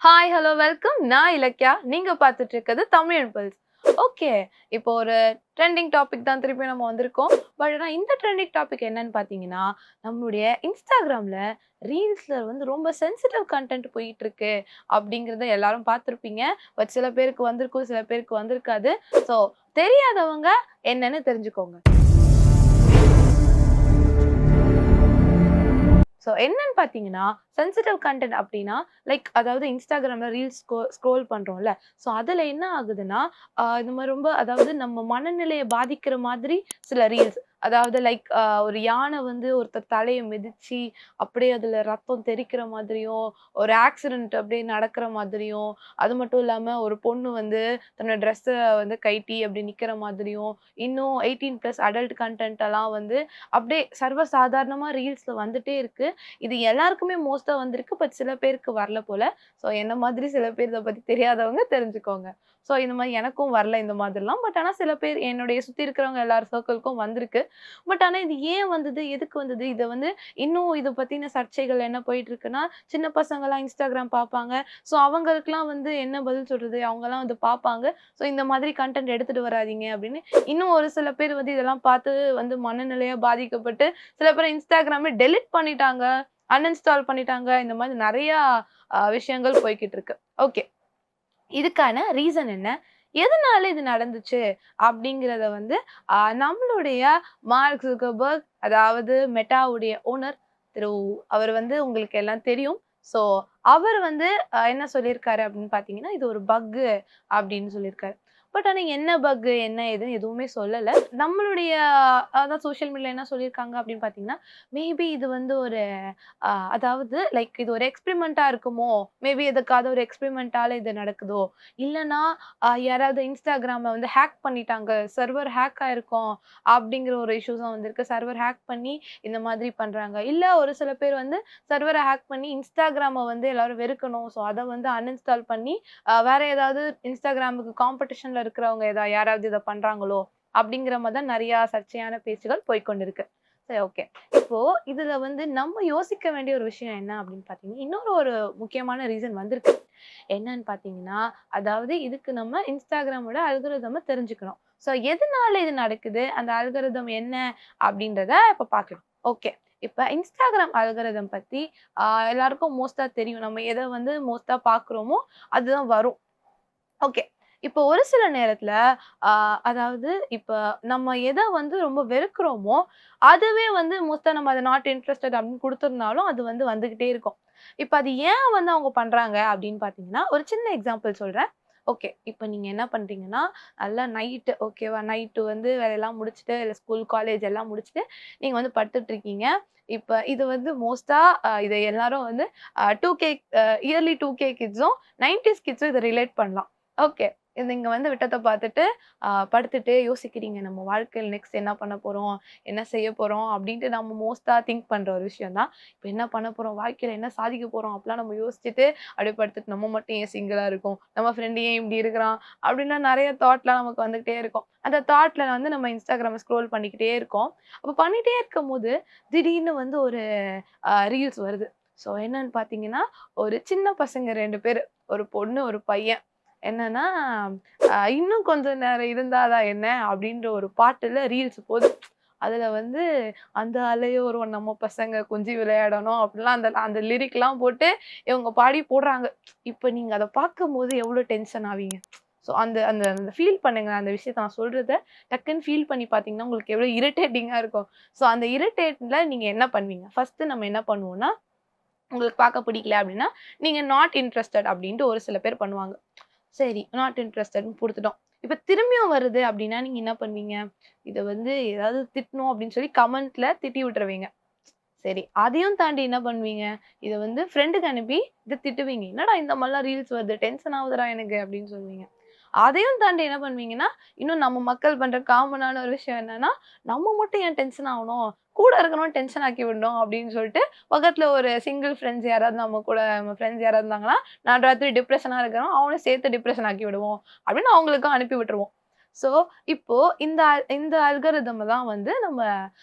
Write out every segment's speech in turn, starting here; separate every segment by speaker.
Speaker 1: Hi hello welcome. நான் இலக்கியா. நீங்க பார்த்துட்டு இருக்கிறது தமிழ் பல்ஸ். ஓகே, இப்போ ஒரு ட்ரெண்டிங் டாபிக் தான் திருப்பி நம்ம வந்திருக்கோம். பட் ஆனால் இந்த ட்ரெண்டிங் டாபிக் என்னன்னு பார்த்தீங்கன்னா, நம்மளுடைய இன்ஸ்டாகிராமில் ரீல்ஸில் வந்து ரொம்ப சென்சிட்டிவ் கண்டென்ட் போயிட்டு இருக்கு அப்படிங்கிறத எல்லாரும் பார்த்துருப்பீங்க. பட் சில பேருக்கு வந்திருக்கும், சில பேருக்கு வந்திருக்காது. ஸோ தெரியாதவங்க என்னன்னு தெரிஞ்சுக்கோங்க. ஸோ என்னன்னு பார்த்தீங்கன்னா, சென்சிட்டிவ் கன்டென்ட் அப்படின்னா, அதாவது இன்ஸ்டாகிராம்ல ரீல்ஸ் ஸ்க்ரோல் பண்றோம்ல. ஸோ அதில என்ன ஆகுதுன்னா, இந்த மாரி ரொம்ப அதாவது நம்ம மனநிலைய பாதிக்கிற மாதிரி சில ரீல்ஸ். அதாவது ஒரு யானை வந்து ஒருத்தர் தலைய மிதிச்சு, அப்படியே அதில ரத்தம் தெறிக்கிற மாதிரியும், ஒரு ஆக்சிடென்ட் அப்படியே நடக்கிற மாதிரியும், அது மட்டும் இல்லாம ஒரு பொண்ணு வந்து தன்னோட ட்ரெஸ்ஸ வந்து கழட்டி அப்படி நிக்கிற மாதிரியும், இன்னும் 18+ அடல்ட் கன்டென்ட் எல்லாம் வந்து அப்படியே சர்வசாதாரணமா ரீல்ஸ்ல வந்துட்டே இருக்கு. இது எல்லாருக்குமே மோஸ்ட்டா வந்திருக்கு. பட் சில பேருக்கு வரல போல. ஸோ என்ன மாதிரி சில பேர் இத பத்தி தெரியாதவங்க தெரிஞ்சுக்கோங்க. ஸோ இந்த மாரி எனக்கும் வரல இந்த மாதிரிலாம். பட் ஆனா சில பேர் என்னுடைய சுத்தி இருக்கிறவங்க எல்லார் சர்க்கிள்க்கும் வந்திருக்கு. பட் ஆனா இது ஏன் வந்தது? எதுக்கு வந்தது? இத வந்து இன்னும் இத பத்தின சர்ச்சைகள் என்ன போயிட்டு இருக்குன்னா, சின்ன பசங்கலாம் Instagram பார்ப்பாங்க. ஸோ அவங்களுக்கெல்லாம் வந்து என்ன பதில் சொல்றது? அவங்கலாம் வந்து பார்ப்பாங்க. ஸோ இந்த மாதிரி கன்டென்ட் எடுத்துட்டு வராதீங்க அப்படின்னு இன்னும் ஒரு சில பேர் வந்து இதெல்லாம் பார்த்து வந்து மனநிலையா பாதிக்கப்பட்டு சில பேர் Instagramமே டெலீட் பண்ணிட்டாங்க. அன்இன்ஸ்டால் பண்ணிட்டாங்க. இந்த மாதிரி நெறையா விஷயங்கள் போய்க்கிட்டு இருக்கு. ஓகே. இதுக்கான ரீசன் என்ன? எதனால இது நடந்துச்சு? அப்படிங்கிறத வந்து நம்மளுடைய மார்க் ஜுக்கர்பர்க், அதாவது மெட்டாவுடைய ஓனர் அவர் வந்து உங்களுக்கு எல்லாம் தெரியும். ஸோ அவர் வந்து என்ன சொல்லியிருக்காரு அப்படின்னு பார்த்தீங்கன்னா, இது ஒரு பக்கு அப்படின்னு சொல்லியிருக்காரு. பட் ஆனா என்ன பக்கு, என்ன ஏதுன்னு எதுவுமே சொல்லல. நம்மளுடைய அதான் சோசியல் மீடியால என்ன சொல்லியிருக்காங்க அப்படின்னு பார்த்தீங்கன்னா, மேபி இது வந்து ஒரு அதாவது இது ஒரு எக்ஸ்பெரிமெண்ட்டா இருக்குமோ? மேபி எதுக்காவது ஒரு எக்ஸ்பெரிமெண்ட்டால இது நடக்குதோ? இல்லன்னா யாராவது Instagramம வந்து ஹேக் பண்ணிட்டாங்க. சர்வர் ஹேக் ஆயிருக்கும் அப்படிங்கிற ஒரு இஷ்யூஸும் வந்திருக்கு. சர்வர் ஹேக் பண்ணி இந்த மாதிரி பண்றாங்க. இல்ல ஒரு சில பேர் வந்து சர்வர ஹேக் பண்ணி Instagramம வந்து எல்லாரும் வெறுக்கணும். ஸோ அத வந்து அன்இன்ஸ்டால் பண்ணி வேற ஏதாவது Instagramமுக்கு காம்படிஷன்ல இருக்கிறவங்க யாராவது இத பண்றாங்களோ? அப்படிங்கிற மாரி தான் நெறையா சர்ச்சையான பேச்சுகள் போய்க்கொண்டிருக்கு. சரி, ஓகே. இப்போ இதுல வந்து நம்ம யோசிக்க வேண்டிய ஒரு விஷயம் என்ன அப்படின்னு பார்த்தீங்கன்னா, இன்னொரு ஒரு முக்கியமான ரீசன் வந்திருக்கு. என்னன்னு பார்த்தீங்கன்னா, அதாவது இதுக்கு நம்ம Instagramமோட அல்காரிதம தெரிஞ்சுக்கணும். ஸோ எதனால இது நடக்குது? அந்த அல்காரிதம் என்ன? அப்படின்றத இப்ப பார்க்கலாம். ஓகே. இப்ப Instagram அல்காரிதம் பத்தி எல்லாருக்கும் மோஸ்ட்டா தெரியும். நம்ம எத வந்து மோஸ்ட்டா பார்க்குறோமோ, அதுதான் வரும். ஓகே. இப்போ ஒரு சில நேரத்துல ஆ அதாவது இப்ப நம்ம எத வந்து ரொம்ப வெறுக்கிறோமோ, அதுவே வந்து மோஸ்ட்டா நம்ம அத நாட் இன்ட்ரஸ்டட் அப்படின்னு குடுத்திருந்தாலும், அது வந்து வந்துகிட்டே இருக்கும். இப்ப அது ஏன் வந்து அவங்க பண்றாங்க அப்படின்னு பார்த்தீங்கன்னா, ஒரு சின்ன எக்ஸாம்பிள் சொல்றேன். ஓகே. இப்ப நீங்க என்ன பண்றீங்கன்னா, நல்லா நைட்டு ஓகேவா? நைட்டு வந்து வேலையெல்லாம் முடிச்சுட்டு, இல்ல ஸ்கூல், காலேஜ் எல்லாம் முடிச்சுட்டு, நீங்க வந்து படுத்துட்டு இருக்கீங்க. இப்ப இது வந்து மோஸ்ட்டா இத எல்லாரும் வந்து 2கே இயர்லி 2கே கிட்ஸும், 90ஸ் கிட்ஸும் இத ரிலேட் பண்ணலாம். ஓகே. நீங்க வந்து விட்டத்த பார்த்துட்டு, படுத்துட்டு யோசிக்கிறீங்க. நம்ம வாழ்க்கையில நெக்ஸ்ட் என்ன பண்ண போறோம்? என்ன செய்ய போறோம்? அப்படின்ட்டு நம்ம மோஸ்ட்டா திங்க் பண்ற ஒரு விஷயம் தான். இப்ப என்ன பண்ண போறோம்? வாழ்க்கையில என்ன சாதிக்க போறோம்? அப்படிலாம் நம்ம யோசிச்சுட்டு, அப்படியே படுத்துட்டு நம்ம மட்டும் ஏன் சிங்கிளா இருக்கோம்? நம்ம ஃப்ரெண்ட் ஏன் இப்படி இருக்கிறான்? அப்படின்லாம் நெறைய தாட்லாம் நமக்கு வந்துகிட்டே இருக்கும். அந்த தாட்ல வந்து நம்ம Instagramம ஸ்க்ரோல் பண்ணிக்கிட்டே இருக்கோம். அப்ப பண்ணிட்டே இருக்கும்போது, திடீர்னு வந்து ஒரு ரீல்ஸ் வருது. ஸோ என்னன்னு பார்த்தீங்கன்னா, ஒரு சின்ன பசங்க 2 பேரு. ஒரு பொண்ணு, ஒரு பையன். என்னன்னா, "இன்னும் கொஞ்ச நேரம் இருந்தா தான் என்ன?" அப்படின்ற ஒரு பாட்டுல ரீல்ஸ் போது. அதுல வந்து, "அந்த அலையோரம் நம்ம பசங்க கொஞ்சி விளையாடணும்" அப்படிலாம் அந்த அந்த லிரிக்லாம் போட்டு இவங்க பாடி போடுறாங்க. இப்ப நீங்க அத பார்க்கும்போது எவ்வளோ டென்ஷன் ஆவீங்க? ஸோ அந்த அந்த அந்த ஃபீல் பண்ணுங்க. அந்த விஷயத்த நான் சொல்றத டக்குன்னு ஃபீல் பண்ணி பார்த்தீங்கன்னா, உங்களுக்கு எவ்வளோ இரிட்டேட்டிங்கா இருக்கும். ஸோ அந்த இரிட்டேட்ல நீங்க என்ன பண்ணுவீங்க? ஃபர்ஸ்ட்டு நம்ம என்ன பண்ணுவோம்னா, உங்களுக்கு பார்க்க பிடிக்கல அப்படின்னா, நீங்க நாட் இன்ட்ரஸ்டட் அப்படின்ட்டு ஒரு சில பேர் பண்ணுவாங்க. சரி. நாட் இன்ட்ரஸ்டட்ன்னு குடுத்துட்டோம். இப்ப திரும்பியும் வருது அப்டின்னா, நீங்க என்ன பண்ணுவீங்க? இத வந்து ஏதாவது திட்டணும் அப்டின்னு சொல்லி கமெண்ட்ல திட்டி விட்டுருவீங்க. சரி. அதையும் தாண்டி என்ன பண்ணுவீங்க? இத வந்து ஃப்ரெண்டுக்கு அனுப்பி இத திட்டுவீங்க. "என்னடா இந்த மாரிலாம் ரீல்ஸ் வருது. டென்ஷன் ஆவுதுடா எனக்கு" அப்டின்னு சொல்லுவீங்க. அதையும் தாண்டி என்ன பண்ணுவீங்கன்னா, இன்னும் நம்ம மக்கள் பண்ற காமனான ஒரு விஷயம் என்னன்னா, நம்ம மட்டும் ஏன் டென்ஷன் ஆவணும்? கூட இருக்கிறவன டென்ஷன் ஆக்கி விடணும் அப்படின்னு சொல்லிட்டு, பக்கத்துல ஒரு சிங்கிள் ஃப்ரெண்ட்ஸ் யாராவது நம்ம ஃப்ரெண்ட்ஸ் யாராவது இருந்தாங்கன்னா, நடுராத்திரி டிப்ரஷனா இருக்கிறோம், அவனையும் சேர்த்து டிப்ரஷன் ஆக்கி விடுவோம் அப்படின்னு அவங்களுக்கும் அனுப்பி விட்டுருவோம். ஸோ இப்போ இந்த அல்காரிதம் தான் வந்து நம்ம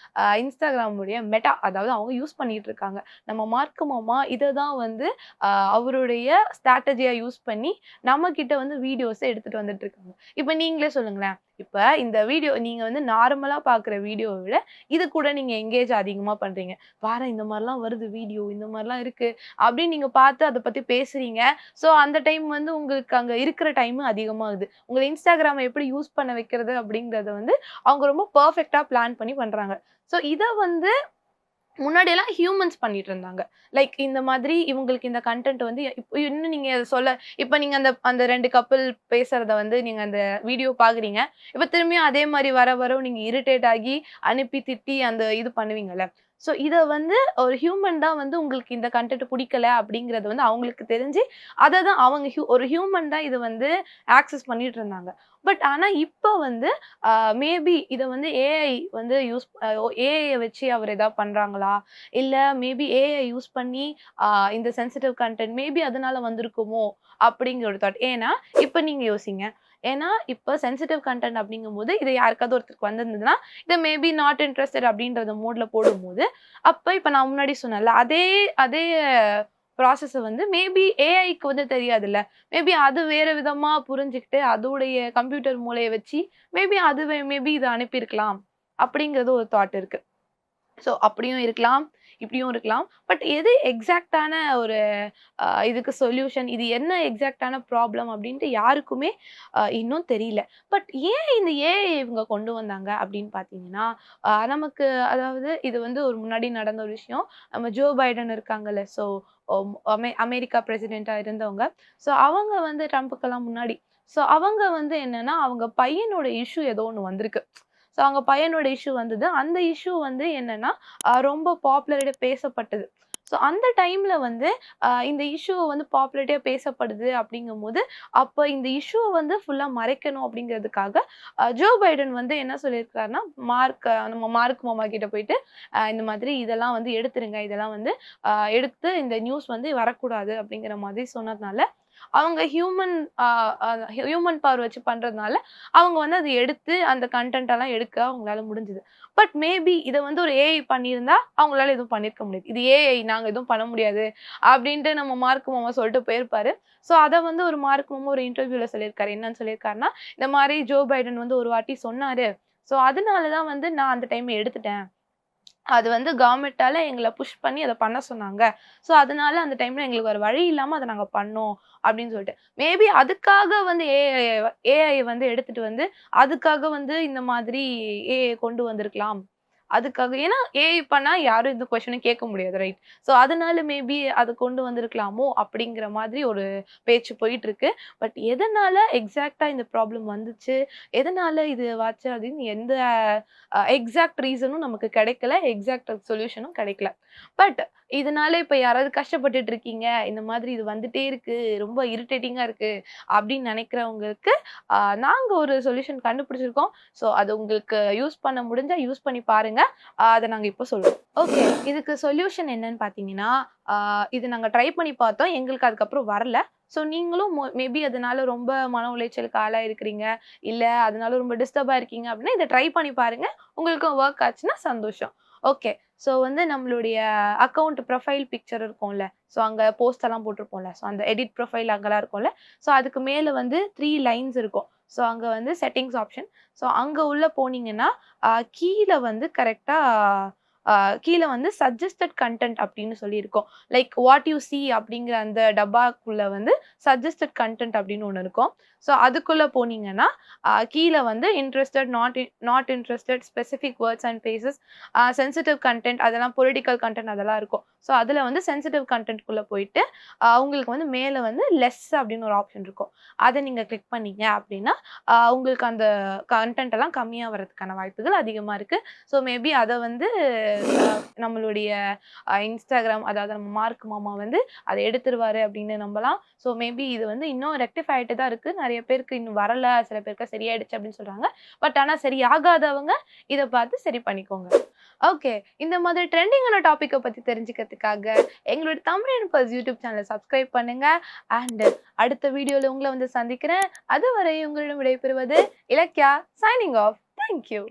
Speaker 1: Instagram உடைய மெட்டா அதாவது அவங்க யூஸ் பண்ணிட்டு இருக்காங்க. நம்ம மார்க் மாமா இத தான் வந்து அவருடைய ஸ்ட்ராட்டஜியா யூஸ் பண்ணி நம்ம கிட்ட வந்து வீடியோஸ எடுத்துட்டு வந்துட்டு இருக்காங்க. இப்ப நீங்களே சொல்லுங்களேன். இப்ப இந்த வீடியோ நீங்க வந்து நார்மலா பார்க்குற வீடியோவ விட இது கூட நீங்க எங்கேஜ் அதிகமா பண்றீங்க. பாரேன் இந்த மாரிலாம் வருது வீடியோ, இந்த மாரிலாம் இருக்கு அப்படின்னு நீங்க பார்த்து அத பத்தி பேசுறீங்க. ஸோ அந்த டைம் வந்து உங்களுக்கு அங்க இருக்கிற டைம் அதிகமாகுது. உங்கள Instagram எப்படி யூஸ் பண்ண வைக்கிறது அப்படிங்கிறத வந்து அவங்க ரொம்ப பெர்ஃபெக்ட்டா பிளான் பண்ணி பண்றாங்க. ஸோ இத வந்து முன்னாடியெல்லாம் ஹியூமன்ஸ் பண்ணிட்டு இருந்தாங்க. லைக் இந்த மாதிரி இவங்களுக்கு இந்த கன்டென்ட் வந்து இன்னும் நீங்க இப்ப நீங்க அந்த அந்த 2 கப்பிள் பேசுறத வந்து நீங்க அந்த வீடியோ பார்க்குறீங்க. இப்ப திரும்பியும் அதே மாரி வர நீங்க இரிட்டேட் ஆகி அனுப்பி திட்டி அந்த இது பண்ணுவீங்கல்ல. ஸோ இத வந்து ஒரு ஹியூமன் தான் வந்து உங்களுக்கு இந்த கன்டென்ட் புடிக்கல அப்படிங்கிறது வந்து அவங்களுக்கு தெரிஞ்சு, அத தான் அவங்க ஒரு ஹியூமன் தான் இத வந்து ஆக்சஸ் பண்ணிட்டு இருந்தாங்க. பட் ஆனா இப்ப வந்து மேபி இத வந்து ஏஐ வந்து ஏஐய வச்சு அவர் ஏதாவது பண்றாங்களா? இல்ல மேபி ஏஐ யூஸ் பண்ணி அ இந்த சென்சிட்டிவ் கன்டென்ட் மேபி அதனால வந்திருக்குமோ? அப்படிங்கிற ஒரு தாட். ஏன்னா, இப்ப நீங்க யோசிங்க. ஏன்னா, இப்ப சென்சிட்டிவ் கன்டென்ட் அப்படிங்கும்போது, இது யாருக்காவது ஒருத்தருக்கு வந்திருந்ததுன்னா, இத மேபி நாட் இன்ட்ரஸ்டட் அப்படின்றத மோட்ல போடும்போது, அப்ப இப்ப நான் முன்னாடி சொன்னேன்ல, அதே அதே ப்ராசஸ வந்து மேபி ஏஐக்கு வந்து தெரியாதுல்ல. மேபி அது வேற விதமா புரிஞ்சுகிட்டு, அதோடைய கம்ப்யூட்டர் மூளைய வச்சு, மேபி இத அனுப்பியிருக்கலாம். அப்படிங்கிறது ஒரு தாட் இருக்கு. ஸோ அப்படியும் இருக்கலாம், இப்படியும் இருக்கலாம். பட் எது எக்ஸாக்ட்டான ஒரு இதுக்கு சொல்யூஷன், இது என்ன எக்ஸாக்ட்டான ப்ராப்ளம் அப்படின்ட்டு யாருக்குமே இன்னும் தெரியல. பட் ஏன் இந்த ஏஐ இவங்க கொண்டு வந்தாங்க அப்படின்னு பார்த்தீங்கன்னா, நமக்கு அதாவது இது வந்து ஒரு முன்னாடி நடந்த ஒரு விஷயம். நம்ம ஜோ பைடன் இருக்காங்கல்ல, ஸோ அமெரிக்கா பிரசிடென்ட்டா இருந்தவங்க. ஸோ அவங்க வந்து ட்ரம்ப்புக்கெல்லாம் முன்னாடி. ஸோ அவங்க வந்து என்னன்னா, அவங்க பையனோட இஷ்யூ ஏதோ ஒண்ணு வந்திருக்கு. ஸோ அவங்க பையனோட இஷ்யூ வந்தது. அந்த இஷ்யூ வந்து என்னன்னா, ரொம்ப பாப்புலரிட்டா பேசப்பட்டது. ஸோ அந்த டைம்ல வந்து இந்த இஷ்யூ வந்து பாப்புலரிட்டியா பேசப்படுது அப்படிங்கும்போது, அப்ப இந்த இஷ்யூவ வந்து ஃபுல்லா மறைக்கணும் அப்படிங்கிறதுக்காக, ஜோ பைடன் வந்து என்ன சொல்லியிருக்காருன்னா, நம்ம மார்க் மாமா கிட்ட போயிட்டு, இந்த மாதிரி இதெல்லாம் வந்து எடுத்துருங்க. இதெல்லாம் வந்து எடுத்து இந்த நியூஸ் வந்து வரக்கூடாது அப்படிங்கிற மாதிரி சொன்னதுனால, அவங்க அ அ ஹியூமன் பவர் வச்சு பண்றதுனால, அவங்க வந்து அத எடுத்து அந்த கன்டென்ட் எல்லாம் எடுக்க அவங்களால முடிஞ்சது. பட் மேபி இத வந்து ஒரு ஏஐ பண்ணியிருந்தா, அவங்களால எதுவும் பண்ணியிருக்க முடியாது. இது ஏஐ நாங்க எதுவும் பண்ண முடியாது அப்டின்ட்டு நம்ம மார்க் மாமா சொல்லிட்டு போயிருப்பாரு. ஸோ அத வந்து ஒரு மார்க் மாமா ஒரு இன்டர்வியூல சொல்லியிருக்காரு. என்னன்னு சொல்லியிருக்காருன்னா, இந்த மாரி ஜோ பைடன் வந்து ஒரு வாட்டி சொன்னாரு. ஸோ அதனால தான் வந்து நான் அந்த டைம் எடுத்துட்டேன். அது வந்து கவர்மெண்ட்டால எங்கள புஷ் பண்ணி அத பண்ண சொன்னாங்க. ஸோ, அதனால அந்த டைம்ல எங்களுக்கு வேற வழி இல்லாம அத நாங்க பண்ணோம் அப்படின்னு சொல்லிட்டு. மேபி அதுக்காக வந்து ஏஐ வந்து எடுத்துட்டு வந்து, அதுக்காக வந்து இந்த மாதிரி ஏஐ கொண்டு வந்திருக்கலாம். அதுக்காக ஏன்னா ஏஐ பண்ணா யாரும் இந்த கொஸ்டின கேட்க முடியாது ரைட். ஸோ, அதனால மேபி அத கொண்டு வந்திருக்கலாமோ அப்படிங்கிற மாதிரி ஒரு பேச்சு போயிட்டு இருக்கு. பட் எதனால எக்ஸாக்ட்டா இந்த ப்ராப்ளம் வந்துச்சு? எதனால இது வாச்சு அப்படின்னு எந்த எக்ஸாக்ட் ரீசனும் நமக்கு கிடைக்கல. எக்ஸாக்ட் சொல்யூஷனும் கிடைக்கல. பட் இதனால இப்ப யாராவது கஷ்டப்பட்டுட்டு இருக்கீங்க, இந்த மாதிரி இது வந்துட்டே இருக்கு, ரொம்ப இரிட்டேட்டிங்கா இருக்கு அப்படின்னு நினைக்கிறவங்களுக்கு, நாங்க ஒரு சொல்யூஷன் கண்டுபிடிச்சிருக்கோம். ஸோ அது உங்களுக்கு யூஸ் பண்ண முடிஞ்சா யூஸ் பண்ணி பாருங்க. அத நாங்க இப்ப சொல்றோம். ஓகே. இதுக்கு சொல்யூஷன் என்னன்னு பார்த்தீங்கன்னா, இது நாங்க ட்ரை பண்ணி பார்த்தோம். எங்களுக்கு அதுக்கப்புறம் வரல. ஸோ நீங்களும் மேபி அதனால ரொம்ப மன உளைச்சலுக்கு ஆளாயிருக்கிறீங்க, இல்ல அதனால ரொம்ப டிஸ்டர்பா இருக்கீங்க அப்படின்னா, இத ட்ரை பண்ணி பாருங்க. உங்களுக்கும் வொர்க் ஆச்சுன்னா சந்தோஷம். ஓகே. ஸோ வந்து நம்மளுடைய அக்கவுண்ட் ப்ரொஃபைல் பிக்சர் இருக்கும்ல. ஸோ அங்க போஸ்ட் எல்லாம் போட்டிருப்போம்ல. ஸோ அந்த எடிட் ப்ரொஃபைல் அங்கலாம் இருக்கும்ல. ஸோ அதுக்கு மேல வந்து 3 லைன்ஸ் இருக்கும். ஸோ அங்க வந்து செட்டிங்ஸ் ஆப்ஷன். ஸோ அங்க உள்ள போனீங்கன்னா, கீழ வந்து கரெக்ட்டா கீழ வந்து சஜஸ்டட் கன்டென்ட் அப்படின்னு சொல்லி இருக்கும். லைக் வாட் யூ சீ அப்படிங்கிற அந்த டப்பாக்குள்ள வந்து சஜஸ்டட் கன்டென்ட் அப்படின்னு ஒண்ணு இருக்கும். ஸோ அதுக்குள்ள போனீங்கன்னா, கீழ வந்து interested, not interested, specific words and places, sensitive content அதெல்லாம் பொலிட்டிக்கல் கன்டென்ட் அதெல்லாம் இருக்கும். ஸோ அதுல வந்து சென்சிட்டிவ் கன்டென்ட்குள்ள போயிட்டு, உங்களுக்கு வந்து மேல வந்து லெஸ் அப்படின்னு ஒரு ஆப்ஷன் இருக்கும். அத நீங்க கிளிக் பண்ணீங்க அப்படின்னா, உங்களுக்கு அந்த கன்டென்ட் எல்லாம் கம்மியா வரதுக்கான வாய்ப்புகள் அதிகமா இருக்கு. ஸோ மேபி அத வந்து நம்மளுடைய Instagram அதாவது நம்ம மார்க் மாமா வந்து அத எடுத்துருவாரு அப்படின்னு நம்பலாம். ஸோ மேபி இது வந்து இன்னும் ரெக்டிஃபை ஆயிட்டு தான் இருக்கு. நெறைய பேருக்கு இன்னும் வரல. சில பேருக்கு சரியாயிடுச்சு அப்படின்னு சொல்றாங்க. பட் ஆனா சரியாகாதவங்க இத பார்த்து சரி பண்ணிக்கோங்க. ஓகே. இந்த மாதிரி ட்ரெண்டிங்கான டாபிக்க பத்தி தெரிஞ்சுக்கிறதுக்காக எங்களோட தமிழ் பல்ஸ் யூடியூப் சேனல சப்ஸ்கிரைப் பண்ணுங்க. அண்ட் அடுத்த வீடியோல உங்கள வந்து சந்திக்கிறேன். அதுவரை உங்களிடம் விடைபெறுவது Ilakkiya. Signing off. Thank you.